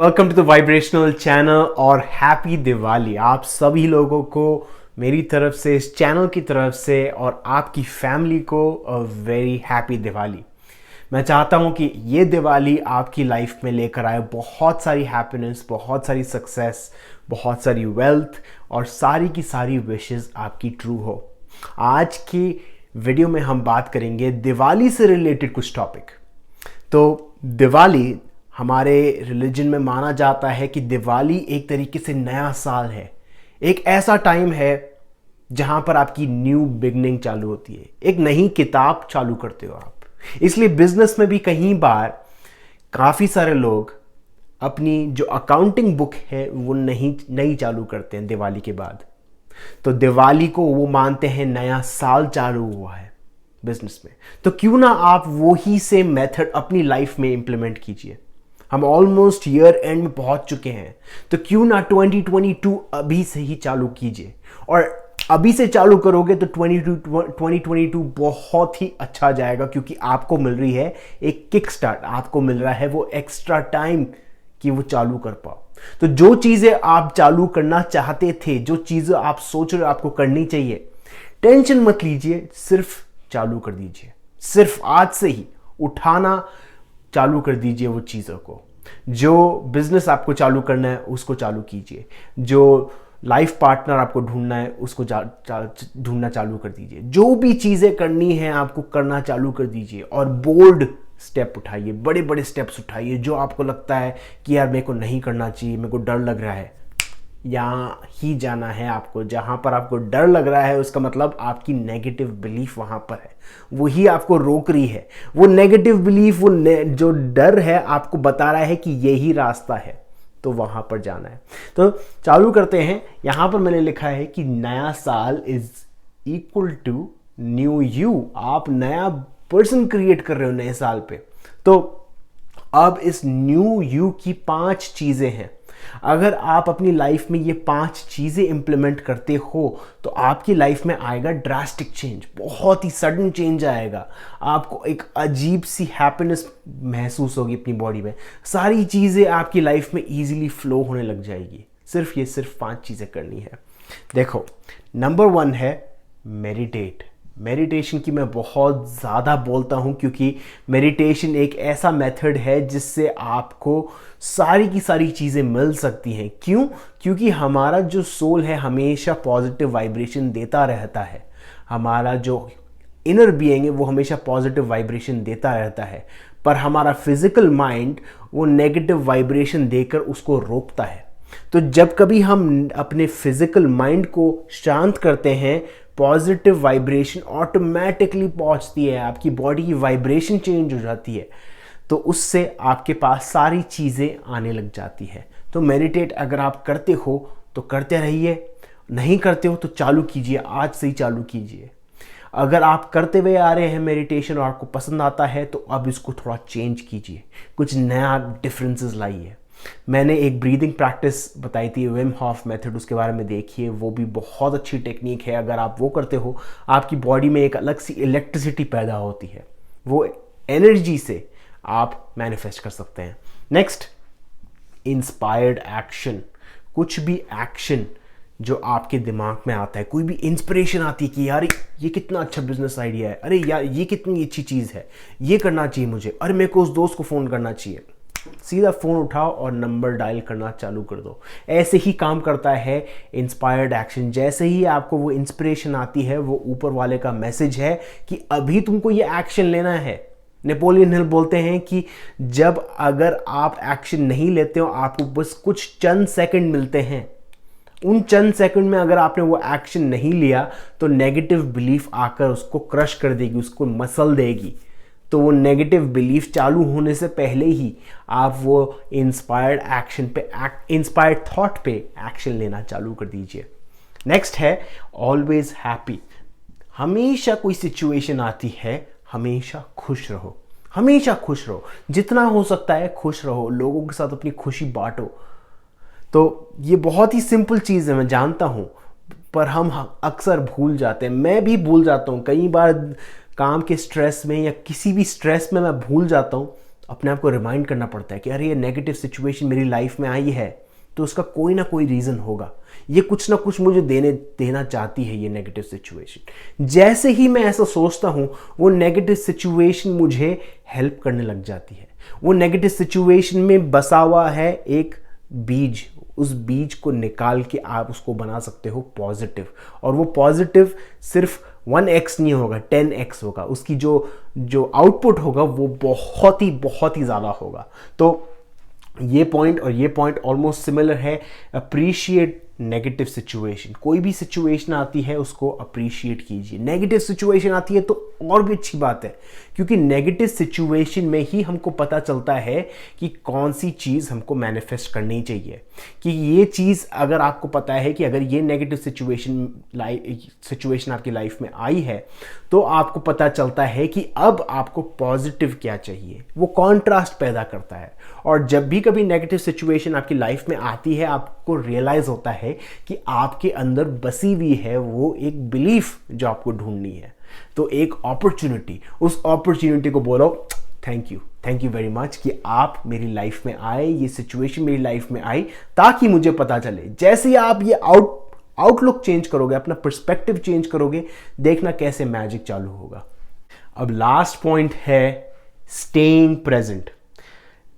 Welcome to the vibrational channel और happy Diwali आप सभी लोगों को मेरी तरफ से, इस चैनल की तरफ से और आपकी फैमिली को अ वेरी हैप्पी दिवाली। मैं चाहता हूं कि ये दिवाली आपकी लाइफ में लेकर आए बहुत सारी हैप्पीनेस, बहुत सारी सक्सेस, बहुत सारी वेल्थ और सारी की सारी विशेस आपकी ट्रू हो। आज की वीडियो में हम बात करेंगे दिवाली से रिलेटेड कुछ टॉपिक। तो दिवाली हमारे रिलीजन में माना जाता है कि दिवाली एक तरीके से नया साल है, एक ऐसा टाइम है जहां पर आपकी न्यू बिगनिंग चालू होती है, एक नई किताब चालू करते हो आप। इसलिए बिजनेस में भी कई बार काफ़ी सारे लोग अपनी जो अकाउंटिंग बुक है वो नई चालू करते हैं दिवाली के बाद। तो दिवाली को वो मानते हैं नया साल चालू हुआ है बिजनेस में। तो क्यों ना आप वो ही सेम मेथड अपनी लाइफ में इंप्लीमेंट कीजिए। हम ऑलमोस्ट ईयर एंड में पहुंच चुके हैं, तो क्यों ना 2022 अभी से ही चालू कीजिए। और अभी से चालू करोगे तो 2022 बहुत ही अच्छा जाएगा, क्योंकि आपको मिल रही है एक किक स्टार्ट, आपको मिल रहा है वो एक्स्ट्रा टाइम कि वो चालू कर पाओ। तो जो चीज़ें आप चालू करना चाहते थे, जो चीज़ें आप सोच रहे हो आपको करनी चाहिए, टेंशन मत लीजिए, सिर्फ चालू कर दीजिए। सिर्फ आज से ही उठाना चालू कर दीजिए वो चीज़ों को। जो बिजनेस आपको चालू करना है उसको चालू कीजिए, जो लाइफ पार्टनर आपको ढूंढना है उसको ढूंढना चालू कर दीजिए। जो भी चीज़ें करनी है आपको करना चालू कर दीजिए और बोल्ड स्टेप उठाइए, बड़े बड़े स्टेप्स उठाइए। जो आपको लगता है कि यार मेरे को नहीं करना चाहिए, मेरे को डर लग रहा है, यहाँ ही जाना है आपको। जहाँ पर आपको डर लग रहा है उसका मतलब आपकी नेगेटिव बिलीफ वहाँ पर है, वही आपको रोक रही है। वो नेगेटिव बिलीफ, जो डर है आपको बता रहा है कि यही रास्ता है, तो वहाँ पर जाना है। तो चालू करते हैं। यहाँ पर मैंने लिखा है कि नया साल is equal to new you. आप नया पर्सन क्रिएट कर रहे हो नए साल पे। तो अब इस न्यू यू की 5 चीज़ें हैं। अगर आप अपनी लाइफ में ये 5 चीज़ें इंप्लीमेंट करते हो तो आपकी लाइफ में आएगा ड्रास्टिक चेंज, बहुत ही सडन चेंज आएगा। आपको एक अजीब सी हैप्पीनेस महसूस होगी अपनी बॉडी में। सारी चीज़ें आपकी लाइफ में इजीली फ्लो होने लग जाएगी। सिर्फ 5 चीज़ें करनी है। देखो, नंबर 1 है मेडिटेट। मेडिटेशन की मैं बहुत ज़्यादा बोलता हूँ, क्योंकि मेडिटेशन एक ऐसा मेथड है जिससे आपको सारी की सारी चीज़ें मिल सकती हैं। क्यों? क्योंकि हमारा जो सोल है हमेशा पॉजिटिव वाइब्रेशन देता रहता है। हमारा जो इनर बीइंग है वो हमेशा पॉजिटिव वाइब्रेशन देता रहता है, पर हमारा फिजिकल माइंड वो नेगेटिव वाइब्रेशन देकर उसको रोकता है। तो जब कभी हम अपने फिजिकल माइंड को शांत करते हैं, पॉजिटिव वाइब्रेशन ऑटोमेटिकली पहुंचती है, आपकी बॉडी की वाइब्रेशन चेंज हो जाती है, तो उससे आपके पास सारी चीज़ें आने लग जाती है। तो मेडिटेट अगर आप करते हो तो करते रहिए, नहीं करते हो तो चालू कीजिए, आज से ही चालू कीजिए। अगर आप करते हुए आ रहे हैं मेडिटेशन और आपको पसंद आता है तो अब इसको थोड़ा चेंज कीजिए, कुछ नया डिफरेंसेस लाइए। मैंने एक ब्रीदिंग प्रैक्टिस बताई थी, विम हॉफ मेथड, उसके बारे में देखिए, वो भी बहुत अच्छी टेक्निक है। अगर आप वो करते हो आपकी बॉडी में एक अलग सी इलेक्ट्रिसिटी पैदा होती है, वो एनर्जी से आप मैनिफेस्ट कर सकते हैं। Next, inspired action. कुछ भी एक्शन जो आपके दिमाग में आता है, कोई भी इंस्पिरेशन आती है कि यार ये कितना अच्छा बिजनेस आइडिया है, अरे यार ये कितनी अच्छी चीज़ है, ये करना चाहिए मुझे, अरे मेरे को उस दोस्त को फ़ोन करना चाहिए, सीधा फ़ोन उठाओ और नंबर डायल करना चालू कर दो। ऐसे ही काम करता है इंस्पायर्ड एक्शन। जैसे ही आपको वो इंस्पिरेशन आती है, वो ऊपर वाले का मैसेज है कि अभी तुमको ये एक्शन लेना है। नेपोलियन हिल बोलते हैं कि जब अगर आप एक्शन नहीं लेते हो, आपको बस कुछ चंद सेकंड मिलते हैं। उन चंद सेकंड में अगर आपने वो एक्शन नहीं लिया तो नेगेटिव बिलीफ आकर उसको क्रश कर देगी, उसको मसल देगी। तो वो नेगेटिव बिलीफ चालू होने से पहले ही आप वो इंस्पायर्ड एक्शन पे, इंस्पायर्ड थॉट पे एक्शन लेना चालू कर दीजिए। नेक्स्ट है ऑलवेज हैप्पी। हमेशा कोई सिचुएशन आती है, हमेशा खुश रहो, हमेशा खुश रहो, जितना हो सकता है खुश रहो, लोगों के साथ अपनी खुशी बांटो। तो ये बहुत ही सिंपल चीज़ है, मैं जानता हूँ, पर हम अक्सर भूल जाते हैं। मैं भी भूल जाता हूँ कई बार, काम के स्ट्रेस में या किसी भी स्ट्रेस में मैं भूल जाता हूँ अपने आप को रिमाइंड करना पड़ता है कि अरे ये नेगेटिव सिचुएशन मेरी लाइफ में आई है तो उसका कोई ना कोई रीज़न होगा, ये कुछ ना कुछ मुझे देना चाहती है ये नेगेटिव सिचुएशन। जैसे ही मैं ऐसा सोचता हूँ वो नेगेटिव सिचुएशन मुझे हेल्प करने लग जाती है। वो नेगेटिव सिचुएशन में बसा हुआ है एक बीज, उस बीज को निकाल के आप उसको बना सकते हो पॉजिटिव, और वो पॉजिटिव सिर्फ 1x नहीं होगा, 10x होगा। उसकी जो आउटपुट होगा वो बहुत ही ज़्यादा होगा। तो ये पॉइंट और ये पॉइंट ऑलमोस्ट सिमिलर है। Appreciate negative situation. कोई भी सिचुएशन आती है उसको अप्रिशिएट कीजिए। नेगेटिव सिचुएशन आती है तो और भी अच्छी बात है, क्योंकि नेगेटिव सिचुएशन में ही हमको पता चलता है कि कौन सी चीज़ हमको मैनिफेस्ट करनी चाहिए। कि ये चीज़ अगर आपको पता है कि अगर ये नेगेटिव सिचुएशन आपकी लाइफ में आई है तो आपको पता चलता है कि अब आपको पॉजिटिव क्या चाहिए। वो कॉन्ट्रास्ट पैदा करता है। और जब भी कभी नेगेटिव सिचुएशन आपकी लाइफ में आती है आपको रियलाइज होता है कि आपके अंदर बसी हुई है वो एक बिलीफ जो आपको ढूंढनी है। तो एक अपॉर्चुनिटी, उस अपॉर्चुनिटी को बोलो थैंक यू वेरी मच कि आप मेरी लाइफ में आए, ये सिचुएशन मेरी लाइफ में आई ताकि मुझे पता चले। जैसे ही आप ये आउटलुक चेंज करोगे, अपना पर्सपेक्टिव चेंज करोगे, देखना कैसे मैजिक चालू होगा। अब लास्ट पॉइंट है स्टेइंग प्रेजेंट।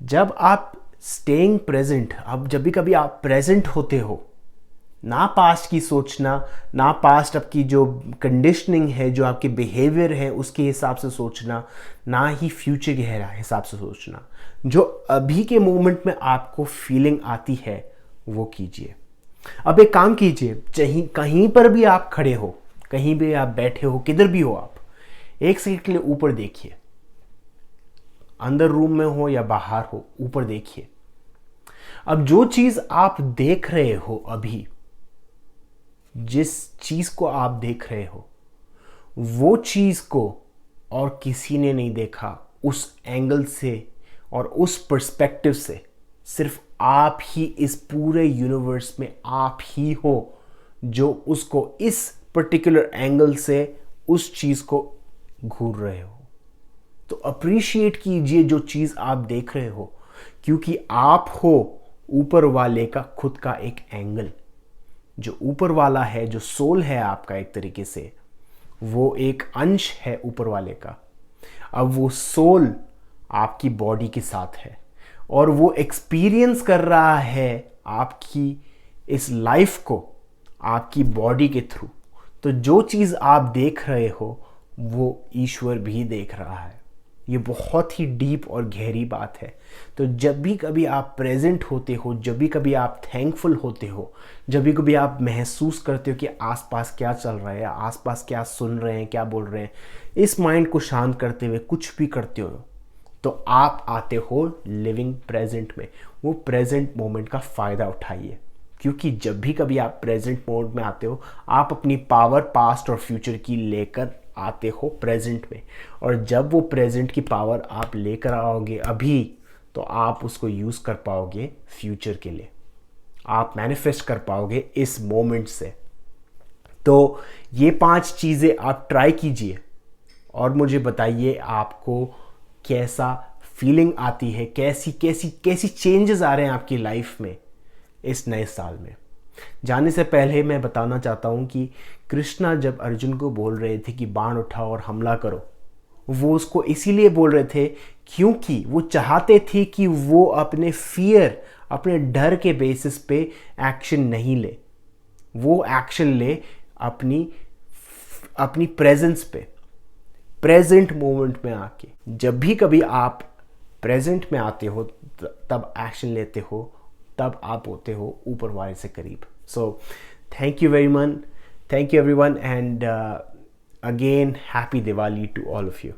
जब आप स्टेइंग प्रेजेंट, अब जब भी कभी आप प्रेजेंट होते हो, ना पास्ट की सोचना, ना पास्ट आपकी जो कंडीशनिंग है, जो आपके बिहेवियर है उसके हिसाब से सोचना, ना ही फ्यूचर के हिसाब से सोचना। जो अभी के मोमेंट में आपको फीलिंग आती है वो कीजिए। अब एक काम कीजिए, कहीं पर भी आप खड़े हो, कहीं भी आप बैठे हो, किधर भी हो, आप एक सेकंड के लिए ऊपर देखिए। अंदर रूम में हो या बाहर हो, ऊपर देखिए। अब जो चीज आप देख रहे हो, अभी जिस चीज को आप देख रहे हो, वो चीज को और किसी ने नहीं देखा उस एंगल से और उस पर्सपेक्टिव से। सिर्फ आप ही इस पूरे यूनिवर्स में आप ही हो जो उसको इस पर्टिकुलर एंगल से उस चीज को घूर रहे हो। तो अप्रिशिएट कीजिए जो चीज आप देख रहे हो, क्योंकि आप हो ऊपर वाले का खुद का एक एंगल। जो ऊपर वाला है, जो सोल है आपका, एक तरीके से वो एक अंश है ऊपर वाले का। अब वो सोल आपकी बॉडी के साथ है और वो एक्सपीरियंस कर रहा है आपकी इस लाइफ को आपकी बॉडी के थ्रू। तो जो चीज़ आप देख रहे हो वो ईश्वर भी देख रहा है। ये बहुत ही डीप और गहरी बात है। तो जब भी कभी आप प्रेजेंट होते हो, जब भी कभी आप थैंकफुल होते हो, जब भी कभी आप महसूस करते हो कि आसपास क्या चल रहा है, आसपास क्या सुन रहे हैं, क्या बोल रहे हैं, इस माइंड को शांत करते हुए कुछ भी करते हो, तो आप आते हो लिविंग प्रेजेंट में। वो प्रेजेंट मोमेंट का फ़ायदा उठाइए, क्योंकि जब भी कभी आप प्रेजेंट मोड में आते हो, आप अपनी पावर पास्ट और फ्यूचर की लेकर आते हो प्रेजेंट में। और जब वो प्रेजेंट की पावर आप लेकर आओगे अभी, तो आप उसको यूज़ कर पाओगे फ्यूचर के लिए। आप मैनिफेस्ट कर पाओगे इस मोमेंट से। तो ये 5 चीज़ें आप ट्राई कीजिए और मुझे बताइए आपको कैसा फीलिंग आती है, कैसी चेंजेस आ रहे हैं आपकी लाइफ में इस नए साल में। जाने से पहले मैं बताना चाहता हूँ कि कृष्णा जब अर्जुन को बोल रहे थे कि बाण उठाओ और हमला करो, वो उसको इसीलिए बोल रहे थे क्योंकि वो चाहते थे कि वो अपने फियर, अपने डर के बेसिस पे एक्शन नहीं ले, वो एक्शन ले अपनी प्रेजेंस पे, प्रेजेंट मोमेंट में आके। जब भी कभी आप प्रेजेंट में आते हो तब एक्शन लेते हो, तब आप होते हो ऊपर वाले से करीब। So thank you everyone, and again happy Diwali to all of you.